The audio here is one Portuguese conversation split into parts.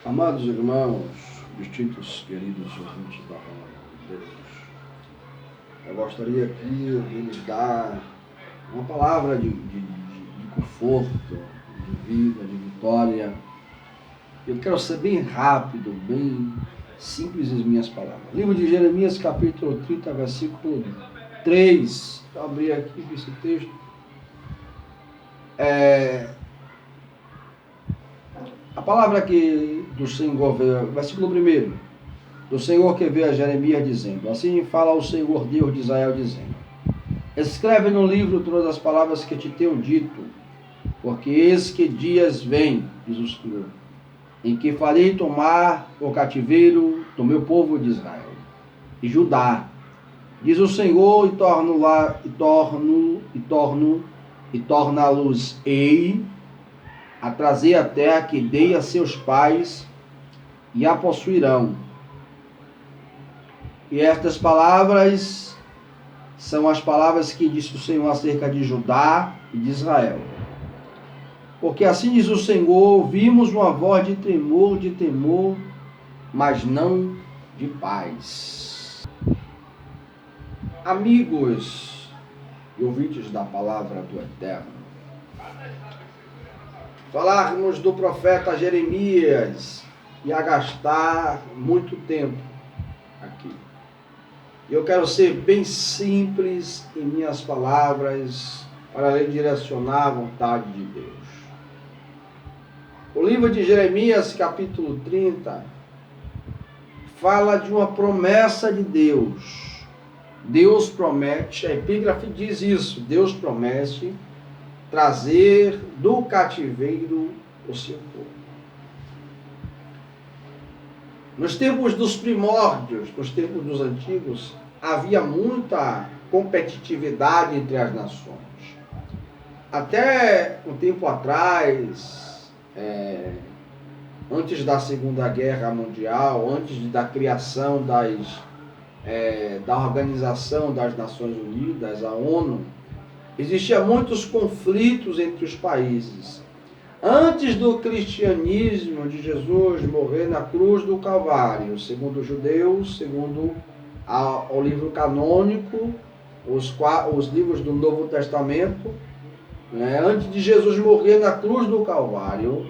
Amados irmãos, distintos queridos ouvintes da palavra de Deus, eu gostaria aqui de lhes dar uma palavra de conforto, de vida, de vitória. Eu quero ser bem rápido, bem simples as minhas palavras. Livro de Jeremias, capítulo 30, versículo 3. Eu abri aqui esse texto. A palavra aqui do Senhor veio, versículo 1, do Senhor que veio a Jeremias dizendo: assim fala o Senhor Deus de Israel, dizendo: escreve no livro todas as palavras que te tenho dito, porque eis que dias vêm, diz o Senhor, em que farei tomar o cativeiro do meu povo de Israel e Judá, diz o Senhor, e torná-los-ei a trazer a terra que dei a seus pais, e a possuirão. E estas palavras são as palavras que disse o Senhor acerca de Judá e de Israel. Porque assim diz o Senhor: ouvimos uma voz de temor, mas não de paz. Amigos e ouvintes da palavra do Eterno, falarmos do profeta Jeremias ia gastar muito tempo aqui. Eu quero ser bem simples em minhas palavras para lhe direcionar a vontade de Deus. O livro de Jeremias, capítulo 30, fala de uma promessa de Deus. Deus promete, a epígrafe diz isso, Deus promete trazer do cativeiro o seu povo. Nos tempos dos primórdios, nos tempos dos antigos, havia muita competitividade entre as nações. Até um tempo atrás, antes da Segunda Guerra Mundial, antes da criação da Organização das Nações Unidas, a ONU, existiam muitos conflitos entre os países. Antes do cristianismo de Jesus morrer na cruz do Calvário, segundo os judeus, segundo o livro canônico, os livros do Novo Testamento, antes de Jesus morrer na cruz do Calvário,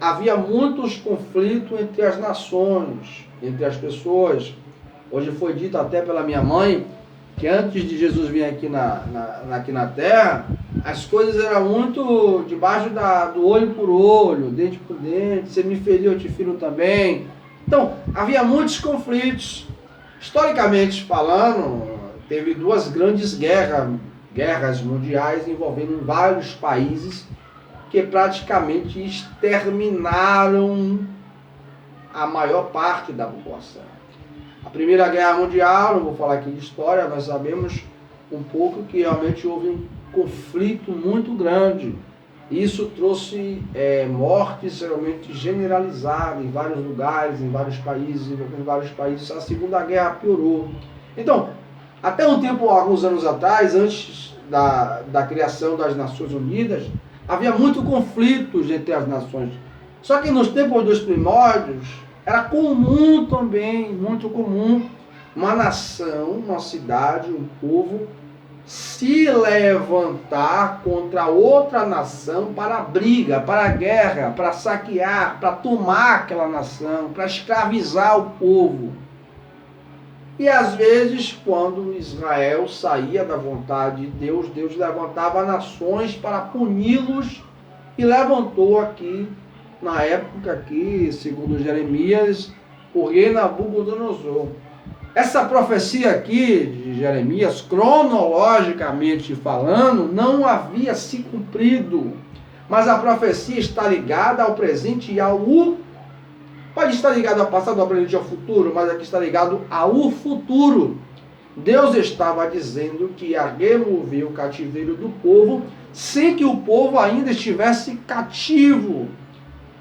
havia muitos conflitos entre as nações, entre as pessoas. Hoje foi dito até pela minha mãe que antes de Jesus vir aqui na Terra, as coisas eram muito debaixo do olho por olho, dente por dente, você me feriu, eu te firo também. Então, havia muitos conflitos. Historicamente falando, teve duas grandes guerras mundiais envolvendo vários países que praticamente exterminaram a maior parte da população. A Primeira Guerra Mundial, não vou falar aqui de história, nós sabemos um pouco que realmente houve um conflito muito grande. Isso trouxe mortes realmente generalizadas em vários lugares, em vários países. A Segunda Guerra piorou. Então, até alguns anos atrás, antes da criação das Nações Unidas, havia muito conflitos entre as nações. Só que nos tempos dos primórdios, era comum também, muito comum, uma nação, uma cidade, um povo se levantar contra outra nação para a briga, para a guerra, para saquear, para tomar aquela nação, para escravizar o povo. E às vezes, quando Israel saía da vontade de Deus, Deus levantava nações para puni-los e levantou aqui, na época aqui, segundo Jeremias, o rei Nabucodonosor. Essa profecia aqui de Jeremias, cronologicamente falando, não havia se cumprido. Mas a profecia está ligada ao presente e pode estar ligado ao passado, ao presente e ao futuro, mas aqui está ligado ao futuro. Deus estava dizendo que ia remover o cativeiro do povo sem que o povo ainda estivesse cativo.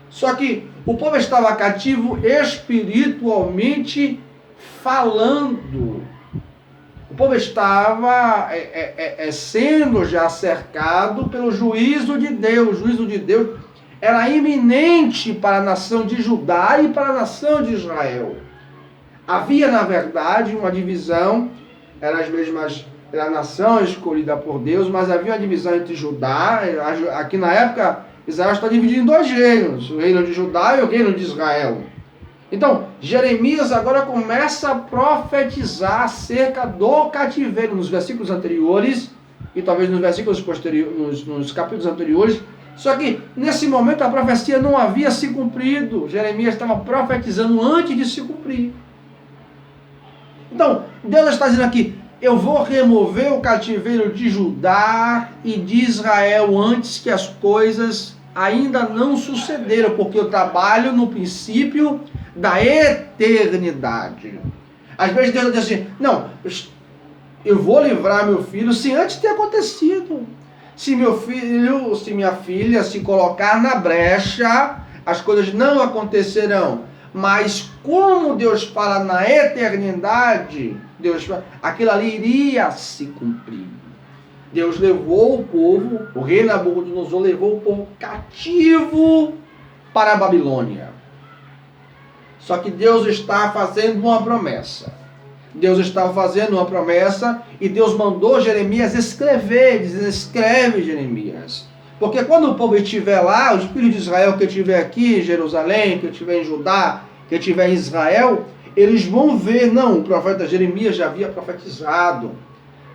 Só que o povo estava cativo espiritualmente falando. O povo estava sendo já cercado pelo juízo de Deus. O juízo de Deus era iminente para a nação de Judá e para a nação de Israel. Havia, na verdade, uma divisão, era a nação escolhida por Deus, mas havia uma divisão entre Judá, aqui na época, Israel está dividido em dois reinos, o reino de Judá e o reino de Israel. Então, Jeremias agora começa a profetizar acerca do cativeiro, nos versículos anteriores, e talvez nos versículos posteriores, nos capítulos anteriores. Só que, nesse momento, a profecia não havia se cumprido. Jeremias estava profetizando antes de se cumprir. Então, Deus está dizendo aqui, eu vou remover o cativeiro de Judá e de Israel antes que as coisas ainda não sucederam, porque eu trabalho no princípio da eternidade. Às vezes Deus diz assim, não, eu vou livrar meu filho sem antes ter acontecido. Se meu filho, se minha filha se colocar na brecha, as coisas não acontecerão. Mas como Deus fala na eternidade, aquilo ali iria se cumprir. Deus levou o povo, o rei Nabucodonosor levou o povo cativo para a Babilônia. Só que Deus está fazendo uma promessa. Deus estava fazendo uma promessa e Deus mandou Jeremias escrever, dizendo, escreve Jeremias. Porque quando o povo estiver lá, os filhos de Israel que estiver aqui em Jerusalém, que estiver em Judá, que estiver em Israel, eles vão ver, não, o profeta Jeremias já havia profetizado.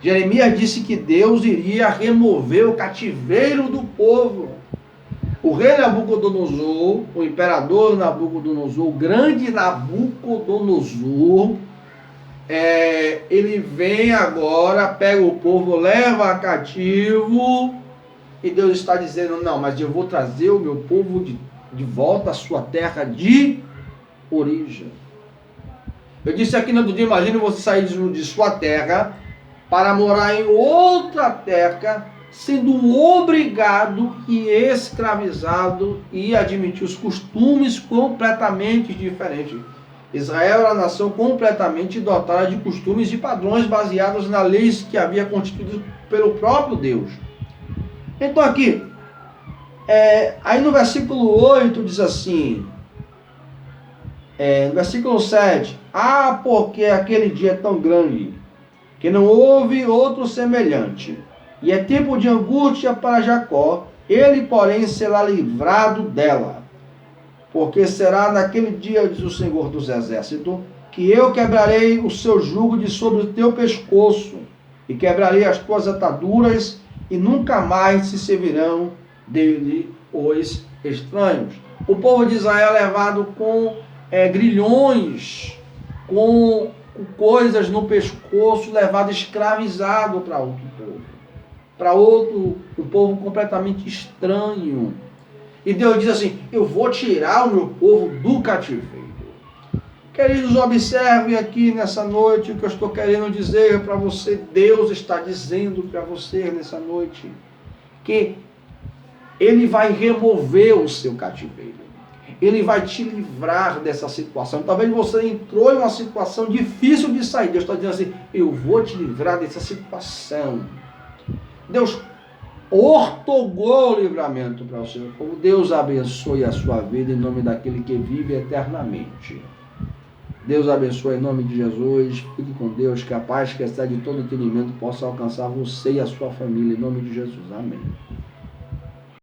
Jeremias disse que Deus iria remover o cativeiro do povo. O rei Nabucodonosor, o imperador Nabucodonosor, o grande Nabucodonosor, ele vem agora, pega o povo, leva cativo, e Deus está dizendo, não, mas eu vou trazer o meu povo de volta à sua terra de origem. Eu disse aqui no outro dia, imagine você sair de sua terra para morar em outra terra, sendo obrigado e escravizado e admitir os costumes completamente diferentes. Israel era uma nação completamente dotada de costumes e padrões baseados nas leis que havia constituído pelo próprio Deus. Então aqui, aí no versículo 8 diz assim, no versículo 7, porque aquele dia é tão grande, que não houve outro semelhante, e é tempo de angústia para Jacó, ele porém será livrado dela. Porque será naquele dia, diz o Senhor dos Exércitos, que eu quebrarei o seu jugo de sobre o teu pescoço, e quebrarei as tuas ataduras, e nunca mais se servirão dele os estranhos. O povo de Israel é levado com grilhões, com coisas no pescoço, levado escravizado para outro povo. Para um povo completamente estranho. E Deus diz assim, eu vou tirar o meu povo do cativeiro. Queridos, observem aqui nessa noite o que eu estou querendo dizer para você. Deus está dizendo para você nessa noite que Ele vai remover o seu cativeiro. Ele vai te livrar dessa situação. Talvez você entrou em uma situação difícil de sair. Deus está dizendo assim, eu vou te livrar dessa situação. Deus ortogou o livramento para o seu povo. Deus abençoe a sua vida em nome daquele que vive eternamente. Deus abençoe em nome de Jesus. Fique com Deus, que a paz que excede todo entendimento possa alcançar você e a sua família em nome de Jesus. Amém.